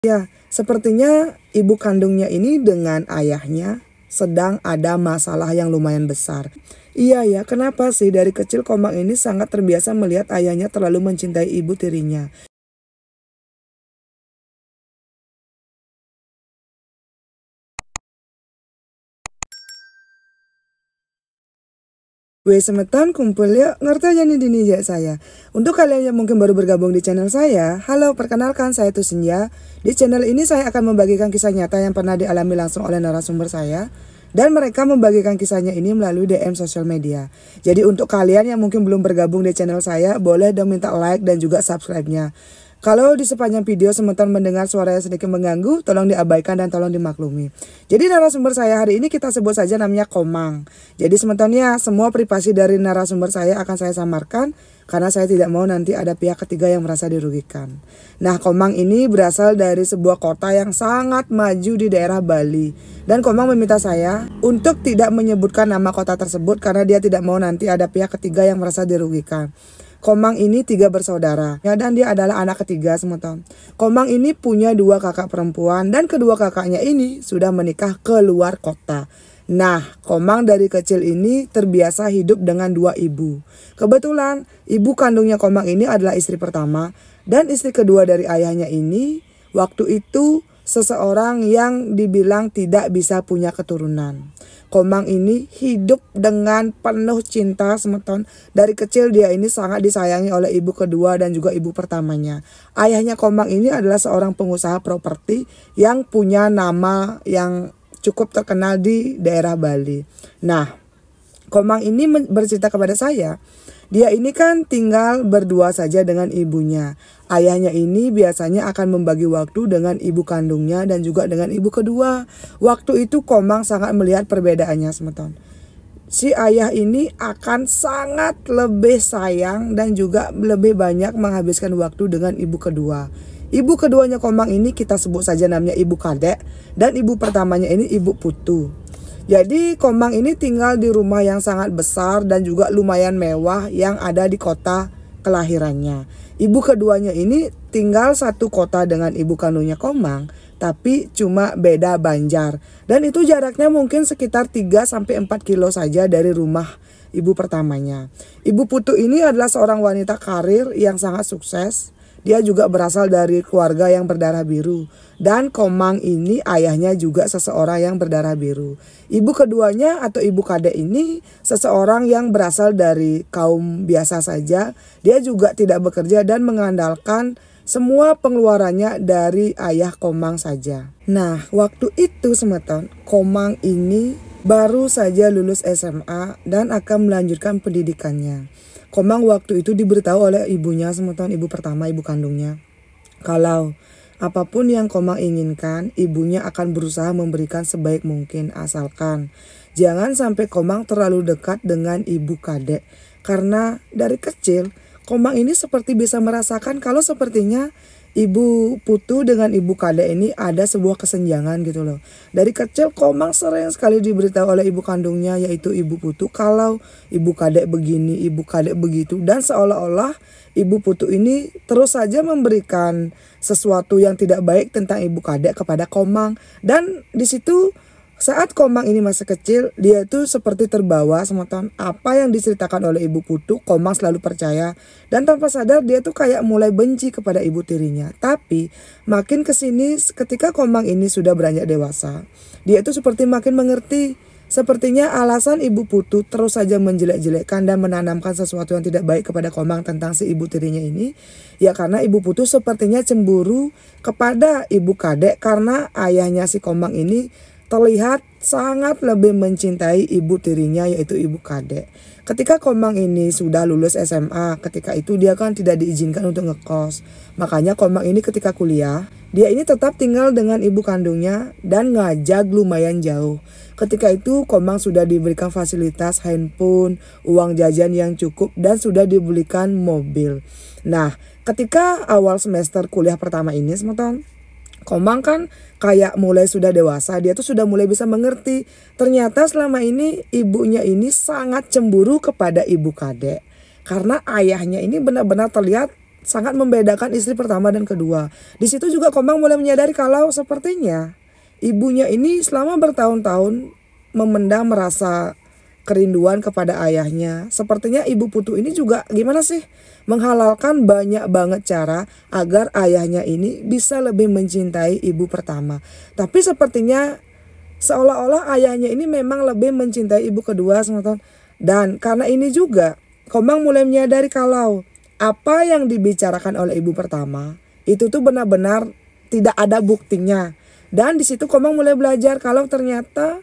Ya, sepertinya ibu kandungnya ini dengan ayahnya sedang ada masalah yang lumayan besar. Iya ya, kenapa sih dari kecil Komang ini sangat terbiasa melihat ayahnya terlalu mencintai ibu tirinya. Weh semeton kumpul yuk, ngerti aja nih dini ya saya. Untuk kalian yang mungkin baru bergabung di channel saya, halo perkenalkan saya Tusenja. Di channel ini saya akan membagikan kisah nyata yang pernah dialami langsung oleh narasumber saya. Dan mereka membagikan kisahnya ini melalui DM sosial media. Jadi untuk kalian yang mungkin belum bergabung di channel saya, boleh dong minta like dan juga subscribe-nya. Kalau di sepanjang video semeton mendengar suara yang sedikit mengganggu, tolong diabaikan dan tolong dimaklumi. Jadi narasumber saya hari ini kita sebut saja namanya Komang. Jadi semetonnya semua privasi dari narasumber saya akan saya samarkan karena saya tidak mau nanti ada pihak ketiga yang merasa dirugikan. Nah, Komang ini berasal dari sebuah kota yang sangat maju di daerah Bali. Dan Komang meminta saya untuk tidak menyebutkan nama kota tersebut karena dia tidak mau nanti ada pihak ketiga yang merasa dirugikan. Komang ini 3 bersaudara ya, dan dia adalah anak ketiga semeton. Komang ini punya 2 kakak perempuan dan kedua kakaknya ini sudah menikah ke luar kota. Nah, Komang dari kecil ini terbiasa hidup dengan 2 ibu. Kebetulan ibu kandungnya Komang ini adalah istri pertama dan istri kedua dari ayahnya ini waktu itu seseorang yang dibilang tidak bisa punya keturunan. Komang ini hidup dengan penuh cinta semeton. Dari kecil dia ini sangat disayangi oleh ibu kedua dan juga ibu pertamanya. Ayahnya Komang ini adalah seorang pengusaha properti yang punya nama yang cukup terkenal di daerah Bali. Nah, Komang ini bercerita kepada saya, dia ini kan tinggal berdua saja dengan ibunya. Ayahnya ini biasanya akan membagi waktu dengan ibu kandungnya dan juga dengan ibu kedua. Waktu itu Komang sangat melihat perbedaannya semeton. Si ayah ini akan sangat lebih sayang dan juga lebih banyak menghabiskan waktu dengan ibu kedua. Ibu keduanya Komang ini kita sebut saja namanya ibu kadek dan ibu pertamanya ini ibu putu. Jadi Komang ini tinggal di rumah yang sangat besar dan juga lumayan mewah yang ada di kota kelahirannya. Ibu keduanya ini tinggal satu kota dengan ibu kandungnya Komang, tapi cuma beda banjar. Dan itu jaraknya mungkin sekitar 3-4 kilo saja dari rumah ibu pertamanya. Ibu Putu ini adalah seorang wanita karir yang sangat sukses. Dia juga berasal dari keluarga yang berdarah biru. Dan Komang ini ayahnya juga seseorang yang berdarah biru. Ibu keduanya atau ibu kadek ini seseorang yang berasal dari kaum biasa saja. Dia juga tidak bekerja dan mengandalkan semua pengeluarannya dari ayah Komang saja. Nah, waktu itu semeton, Komang ini baru saja lulus SMA dan akan melanjutkan pendidikannya. Komang waktu itu diberitahu oleh ibunya semeton, ibu pertama, ibu kandungnya, kalau apapun yang Komang inginkan, ibunya akan berusaha memberikan sebaik mungkin, asalkan jangan sampai Komang terlalu dekat dengan ibu kadek. Karena dari kecil Komang ini seperti bisa merasakan kalau sepertinya ibu Putu dengan ibu kadek ini ada sebuah kesenjangan gitu loh. Dari kecil Komang sering sekali diberitahu oleh ibu kandungnya yaitu ibu Putu kalau ibu kadek begini, ibu kadek begitu. Dan seolah-olah ibu Putu ini terus saja memberikan sesuatu yang tidak baik tentang ibu kadek kepada Komang. Dan di situ saat Komang ini masih kecil, dia itu seperti terbawa semeton. Apa yang diceritakan oleh ibu Putu, Komang selalu percaya. Dan tanpa sadar dia tuh kayak mulai benci kepada ibu tirinya. Tapi makin kesini ketika Komang ini sudah beranjak dewasa, dia itu seperti makin mengerti. Sepertinya alasan ibu Putu terus saja menjelek-jelekkan dan menanamkan sesuatu yang tidak baik kepada Komang tentang si ibu tirinya ini. Ya karena ibu Putu sepertinya cemburu kepada ibu kadek karena ayahnya si Komang ini terlihat sangat lebih mencintai ibu tirinya yaitu ibu kadek. Ketika Komang ini sudah lulus SMA, ketika itu dia kan tidak diizinkan untuk ngekos. Makanya Komang ini ketika kuliah, dia ini tetap tinggal dengan ibu kandungnya dan ngajak lumayan jauh. Ketika itu Komang sudah diberikan fasilitas handphone, uang jajan yang cukup dan sudah dibelikan mobil. Nah, ketika awal semester kuliah pertama ini semeton, Komang kan kayak mulai sudah dewasa, dia tuh sudah mulai bisa mengerti. Ternyata selama ini ibunya ini sangat cemburu kepada ibu kadek. Karena ayahnya ini benar-benar terlihat sangat membedakan istri pertama dan kedua. Di situ juga Komang mulai menyadari kalau sepertinya ibunya ini selama bertahun-tahun memendam merasa kerinduan kepada ayahnya. Sepertinya ibu Putu ini juga gimana sih menghalalkan banyak banget cara agar ayahnya ini bisa lebih mencintai ibu pertama. Tapi sepertinya seolah-olah ayahnya ini memang lebih mencintai ibu kedua, teman-teman. Dan karena ini juga Komang mulai menyadari kalau apa yang dibicarakan oleh ibu pertama itu tuh benar-benar tidak ada buktinya. Dan di situ Komang mulai belajar kalau ternyata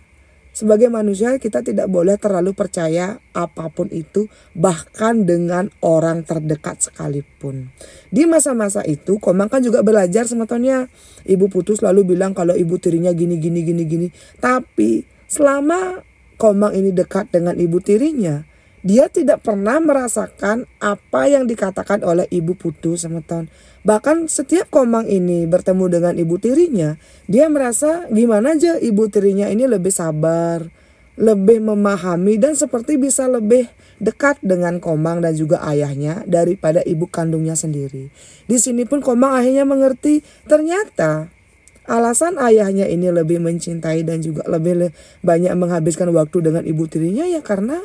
sebagai manusia kita tidak boleh terlalu percaya apapun itu, bahkan dengan orang terdekat sekalipun. Di masa-masa itu Komang kan juga belajar sebetulnya. Ibu Putu selalu bilang kalau ibu tirinya gini. Tapi selama Komang ini dekat dengan ibu tirinya, dia tidak pernah merasakan apa yang dikatakan oleh ibu Putu, teman-teman. Bahkan setiap Komang ini bertemu dengan ibu tirinya, dia merasa gimana aja ibu tirinya ini lebih sabar, lebih memahami dan seperti bisa lebih dekat dengan Komang dan juga ayahnya daripada ibu kandungnya sendiri. Di sini pun Komang akhirnya mengerti ternyata alasan ayahnya ini lebih mencintai dan juga lebih banyak menghabiskan waktu dengan ibu tirinya ya karena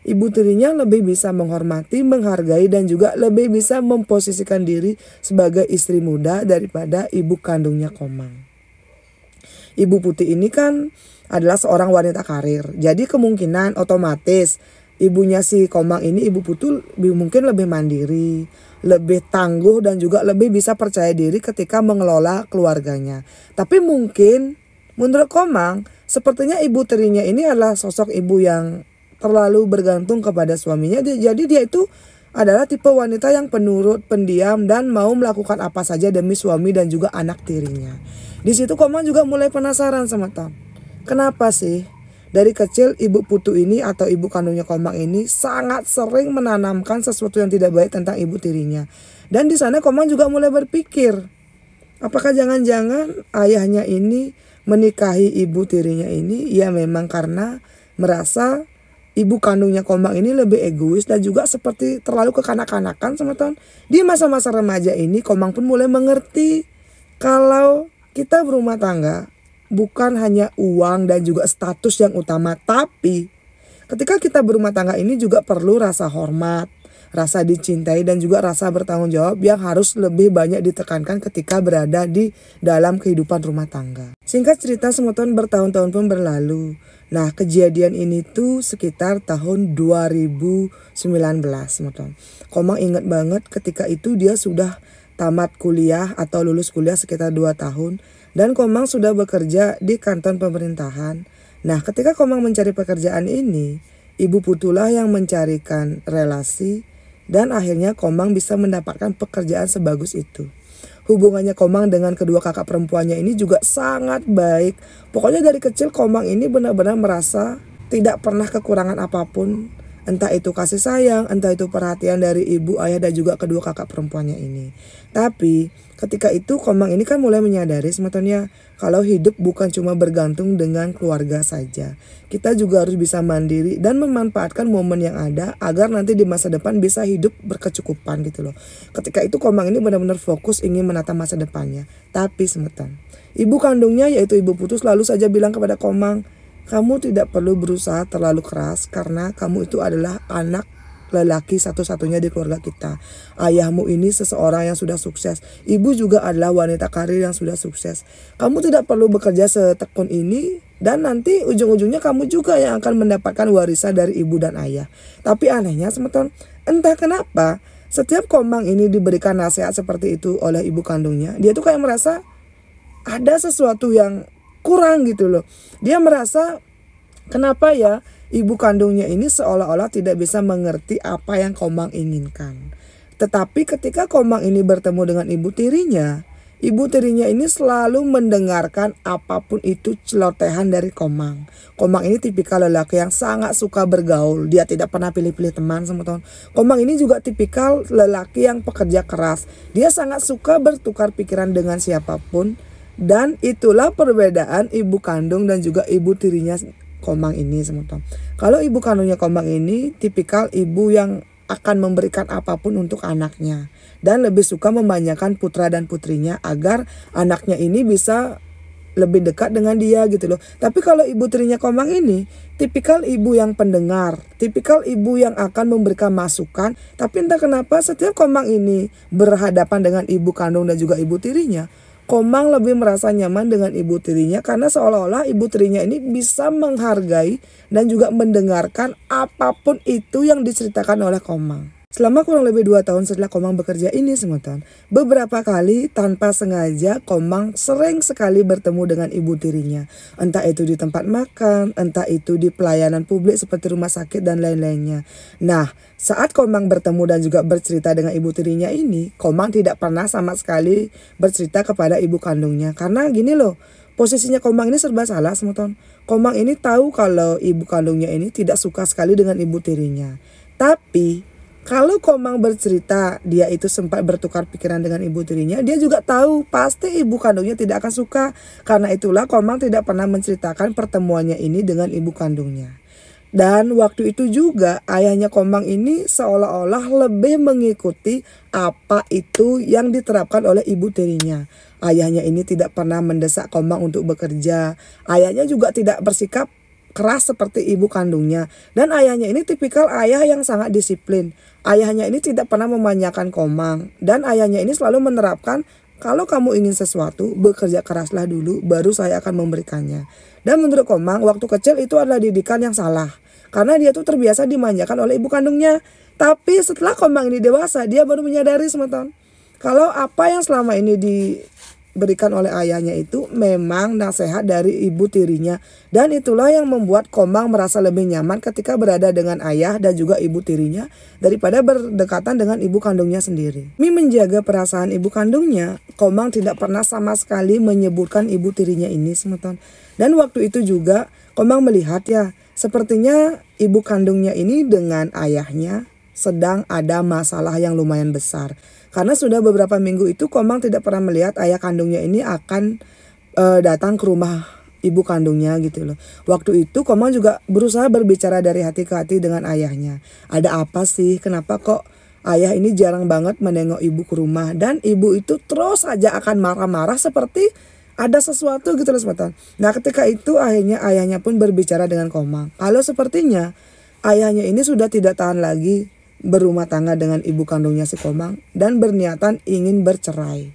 ibu tirinya lebih bisa menghormati, menghargai dan juga lebih bisa memposisikan diri sebagai istri muda daripada ibu kandungnya Komang. Ibu Putih ini kan adalah seorang wanita karir. Jadi kemungkinan otomatis ibunya si Komang ini, ibu Putu mungkin lebih mandiri, lebih tangguh dan juga lebih bisa percaya diri ketika mengelola keluarganya. Tapi mungkin menurut Komang sepertinya ibu tirinya ini adalah sosok ibu yang terlalu bergantung kepada suaminya. Jadi dia itu adalah tipe wanita yang penurut, pendiam dan mau melakukan apa saja demi suami dan juga anak tirinya. Di situ Komang juga mulai penasaran sama Tom. Kenapa sih dari kecil ibu Putu ini atau ibu kandungnya Komang ini sangat sering menanamkan sesuatu yang tidak baik tentang ibu tirinya. Dan di sana Komang juga mulai berpikir, apakah jangan-jangan ayahnya ini menikahi ibu tirinya ini ya memang karena merasa ibu kandungnya Komang ini lebih egois dan juga seperti terlalu kekanak-kanakan, teman-teman. Di masa-masa remaja ini Komang pun mulai mengerti kalau kita berumah tangga bukan hanya uang dan juga status yang utama, tapi ketika kita berumah tangga ini juga perlu rasa hormat, rasa dicintai dan juga rasa bertanggung jawab yang harus lebih banyak ditekankan ketika berada di dalam kehidupan rumah tangga. Singkat cerita, teman-teman, bertahun-tahun pun berlalu. Nah, kejadian ini tuh sekitar tahun 2019, teman-teman. Komang ingat banget ketika itu dia sudah tamat kuliah atau lulus kuliah sekitar 2 tahun. Dan Komang sudah bekerja di kantor pemerintahan. Nah, ketika Komang mencari pekerjaan ini, Ibu Putulah yang mencarikan relasi dan akhirnya Komang bisa mendapatkan pekerjaan sebagus itu. Hubungannya Komang dengan kedua kakak perempuannya ini juga sangat baik. Pokoknya dari kecil Komang ini benar-benar merasa tidak pernah kekurangan apapun. Entah itu kasih sayang, entah itu perhatian dari ibu, ayah dan juga kedua kakak perempuannya ini. Tapi ketika itu Komang ini kan mulai menyadari sebetulnya kalau hidup bukan cuma bergantung dengan keluarga saja. Kita juga harus bisa mandiri dan memanfaatkan momen yang ada agar nanti di masa depan bisa hidup berkecukupan gitu loh. Ketika itu Komang ini benar-benar fokus ingin menata masa depannya. Tapi semetan, ibu kandungnya yaitu Ibu Putu selalu saja bilang kepada Komang, kamu tidak perlu berusaha terlalu keras karena kamu itu adalah anak lelaki satu-satunya di keluarga kita. Ayahmu ini seseorang yang sudah sukses. Ibu juga adalah wanita karir yang sudah sukses. Kamu tidak perlu bekerja setekun ini dan nanti ujung-ujungnya kamu juga yang akan mendapatkan warisan dari ibu dan ayah. Tapi anehnya teman-teman, entah kenapa setiap Komang ini diberikan nasihat seperti itu oleh ibu kandungnya, dia tuh kayak merasa ada sesuatu yang kurang gitu loh. Dia merasa kenapa ya ibu kandungnya ini seolah-olah tidak bisa mengerti apa yang Komang inginkan. Tetapi ketika Komang ini bertemu dengan ibu tirinya ini selalu mendengarkan apapun itu celotehan dari Komang. Komang ini tipikal lelaki yang sangat suka bergaul. Dia tidak pernah pilih-pilih teman, teman-teman. Komang ini juga tipikal lelaki yang pekerja keras. Dia sangat suka bertukar pikiran dengan siapapun. Dan itulah perbedaan ibu kandung dan juga ibu tirinya Komang ini, teman-teman. Kalau ibu kandungnya Komang ini tipikal ibu yang akan memberikan apapun untuk anaknya. Dan lebih suka memanjakan putra dan putrinya agar anaknya ini bisa lebih dekat dengan dia gitu loh. Tapi kalau ibu tirinya Komang ini tipikal ibu yang pendengar, tipikal ibu yang akan memberikan masukan. Tapi entah kenapa setiap Komang ini berhadapan dengan ibu kandung dan juga ibu tirinya, Komang lebih merasa nyaman dengan ibu tirinya karena seolah-olah ibu tirinya ini bisa menghargai dan juga mendengarkan apapun itu yang diceritakan oleh Komang. Selama kurang lebih 2 tahun setelah Komang bekerja ini teman-teman, beberapa kali tanpa sengaja Komang sering sekali bertemu dengan ibu tirinya. Entah itu di tempat makan, entah itu di pelayanan publik seperti rumah sakit dan lain-lainnya. Nah, saat Komang bertemu dan juga bercerita dengan ibu tirinya ini, Komang tidak pernah sama sekali bercerita kepada ibu kandungnya. Karena gini loh, posisinya Komang ini serba salah teman-teman. Komang ini tahu kalau ibu kandungnya ini tidak suka sekali dengan ibu tirinya. Tapi kalau Komang bercerita dia itu sempat bertukar pikiran dengan ibu tirinya, dia juga tahu pasti ibu kandungnya tidak akan suka. Karena itulah Komang tidak pernah menceritakan pertemuannya ini dengan ibu kandungnya. Dan waktu itu juga ayahnya Komang ini seolah-olah lebih mengikuti apa itu yang diterapkan oleh ibu tirinya. Ayahnya ini tidak pernah mendesak Komang untuk bekerja. Ayahnya juga tidak bersikap keras seperti ibu kandungnya. Dan ayahnya ini tipikal ayah yang sangat disiplin. Ayahnya ini tidak pernah memanjakan Komang. Dan ayahnya ini selalu menerapkan kalau kamu ingin sesuatu, bekerja keraslah dulu baru saya akan memberikannya. Dan menurut Komang waktu kecil itu adalah didikan yang salah. Karena dia tuh terbiasa dimanjakan oleh ibu kandungnya. Tapi setelah Komang ini dewasa, dia baru menyadari teman-teman, kalau apa yang selama ini diberikan oleh ayahnya itu memang nasihat dari ibu tirinya. Dan itulah yang membuat Komang merasa lebih nyaman ketika berada dengan ayah dan juga ibu tirinya daripada berdekatan dengan ibu kandungnya sendiri. Demi menjaga perasaan ibu kandungnya, Komang tidak pernah sama sekali menyebutkan ibu tirinya ini teman-teman. Dan waktu itu juga Komang melihat ya, sepertinya ibu kandungnya ini dengan ayahnya sedang ada masalah yang lumayan besar. Karena sudah beberapa minggu itu Komang tidak pernah melihat ayah kandungnya ini akan datang ke rumah ibu kandungnya gitu loh. Waktu itu Komang juga berusaha berbicara dari hati ke hati dengan ayahnya. Ada apa sih? Kenapa kok ayah ini jarang banget menengok ibu ke rumah? Dan ibu itu terus saja akan marah-marah seperti ada sesuatu gitu loh teman-teman. Nah ketika itu akhirnya ayahnya pun berbicara dengan Komang. Kalau sepertinya ayahnya ini sudah tidak tahan lagi berumah tangga dengan ibu kandungnya si Komang dan berniatan ingin bercerai.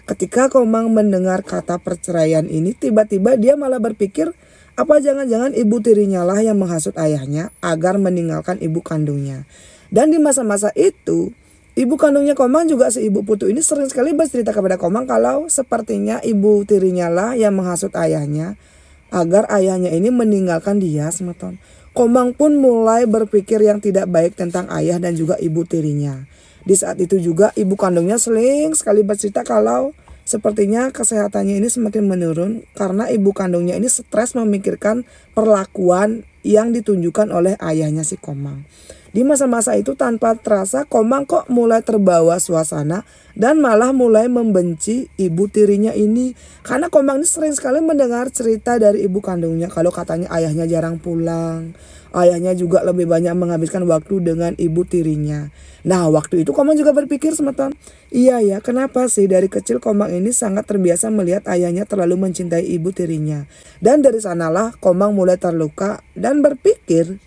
Ketika Komang mendengar kata perceraian ini, tiba-tiba dia malah berpikir apa jangan-jangan ibu tirinya lah yang menghasut ayahnya agar meninggalkan ibu kandungnya. Dan di masa-masa itu, ibu kandungnya Komang juga si ibu Putu ini sering sekali bercerita kepada Komang kalau sepertinya ibu tirinya lah yang menghasut ayahnya agar ayahnya ini meninggalkan dia teman-teman. Komang pun mulai berpikir yang tidak baik tentang ayah dan juga ibu tirinya. Di saat itu juga ibu kandungnya sering sekali bercerita kalau sepertinya kesehatannya ini semakin menurun karena ibu kandungnya ini stres memikirkan perlakuan yang ditunjukkan oleh ayahnya si Komang. Di masa-masa itu tanpa terasa Komang kok mulai terbawa suasana dan malah mulai membenci ibu tirinya ini. Karena Komang ini sering sekali mendengar cerita dari ibu kandungnya kalau katanya ayahnya jarang pulang. Ayahnya juga lebih banyak menghabiskan waktu dengan ibu tirinya. Nah waktu itu Komang juga berpikir teman-teman, iya ya kenapa sih dari kecil Komang ini sangat terbiasa melihat ayahnya terlalu mencintai ibu tirinya. Dan dari sanalah Komang mulai terluka dan berpikir,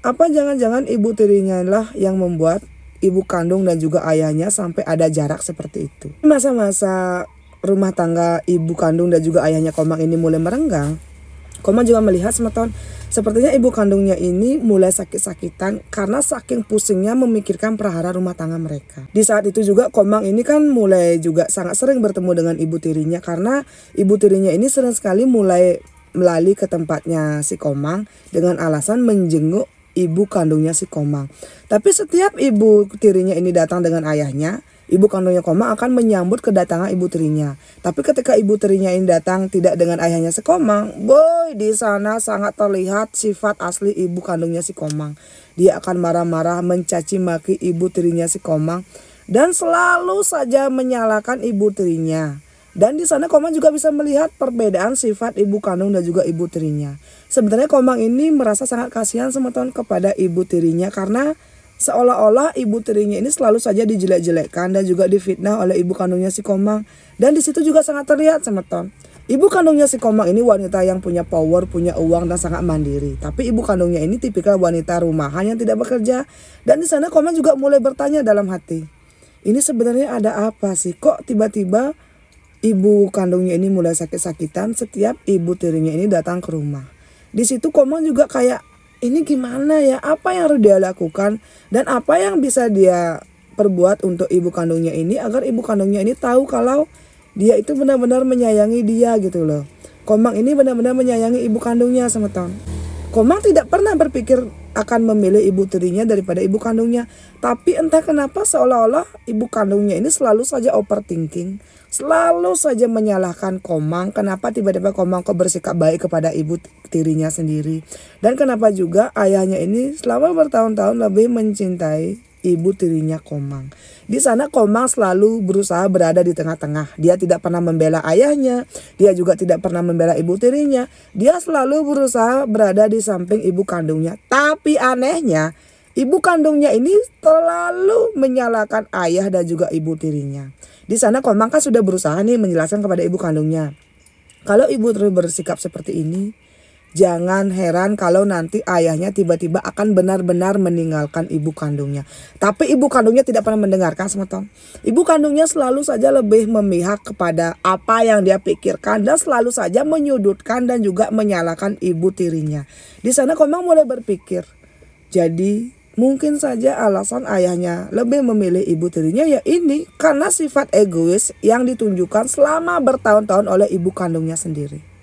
apa jangan-jangan ibu tirinya lah yang membuat ibu kandung dan juga ayahnya sampai ada jarak seperti itu. Masa-masa rumah tangga ibu kandung dan juga ayahnya Komang ini mulai merenggang, Komang juga melihat teman-teman, sepertinya ibu kandungnya ini mulai sakit-sakitan karena saking pusingnya memikirkan perhara rumah tangga mereka. Di saat itu juga Komang ini kan mulai juga sangat sering bertemu dengan ibu tirinya karena ibu tirinya ini sering sekali mulai melalui ke tempatnya si Komang dengan alasan menjenguk ibu kandungnya si Komang. Tapi setiap ibu tirinya ini datang dengan ayahnya, ibu kandungnya Komang akan menyambut kedatangan ibu tirinya. Tapi ketika ibu tirinya ini datang tidak dengan ayahnya si Komang, boy di sana sangat terlihat sifat asli ibu kandungnya si Komang. Dia akan marah-marah mencaci maki ibu tirinya si Komang dan selalu saja menyalahkan ibu tirinya. Dan di sana Komang juga bisa melihat perbedaan sifat ibu kandung dan juga ibu tirinya. Sebenarnya Komang ini merasa sangat kasihan teman-teman kepada ibu tirinya karena Seolah-olah ibu tirinya ini selalu saja dijelek-jelekkan dan juga difitnah oleh ibu kandungnya si Komang. Dan di situ juga sangat terlihat Semeton. Ibu kandungnya si Komang ini wanita yang punya power, punya uang dan sangat mandiri. Tapi ibu kandungnya ini tipikal wanita rumahan yang tidak bekerja. Dan di sana Komang juga mulai bertanya dalam hati, ini sebenarnya ada apa sih? Kok tiba-tiba ibu kandungnya ini mulai sakit-sakitan setiap ibu tirinya ini datang ke rumah. Di situ Komang juga kayak, ini gimana ya? Apa yang harus dia lakukan? Dan apa yang bisa dia perbuat untuk ibu kandungnya ini agar ibu kandungnya ini tahu kalau dia itu benar-benar menyayangi dia gitu loh. Komang ini benar-benar menyayangi ibu kandungnya Semeton. Komang tidak pernah berpikir akan memilih ibu tirinya daripada ibu kandungnya. Tapi entah kenapa seolah-olah ibu kandungnya ini selalu saja overthinking. Selalu saja menyalahkan Komang. Kenapa tiba-tiba Komang kok bersikap baik kepada ibu tirinya sendiri. Dan kenapa juga ayahnya ini selama bertahun-tahun lebih mencintai ibu tirinya Komang. Di sana Komang selalu berusaha berada di tengah-tengah. Dia tidak pernah membela ayahnya. Dia juga tidak pernah membela ibu tirinya. Dia selalu berusaha berada di samping ibu kandungnya. Tapi anehnya, ibu kandungnya ini terlalu menyalahkan ayah dan juga ibu tirinya. Di sana Komang kan sudah berusaha nih menjelaskan kepada ibu kandungnya. Kalau ibu terus bersikap seperti ini, jangan heran kalau nanti ayahnya tiba-tiba akan benar-benar meninggalkan ibu kandungnya. Tapi ibu kandungnya tidak pernah mendengarkan Semeton. Ibu kandungnya selalu saja lebih memihak kepada apa yang dia pikirkan dan selalu saja menyudutkan dan juga menyalahkan ibu tirinya. Di sana Komang mulai berpikir, jadi mungkin saja alasan ayahnya lebih memilih ibu tirinya ya ini karena sifat egois yang ditunjukkan selama bertahun-tahun oleh ibu kandungnya sendiri.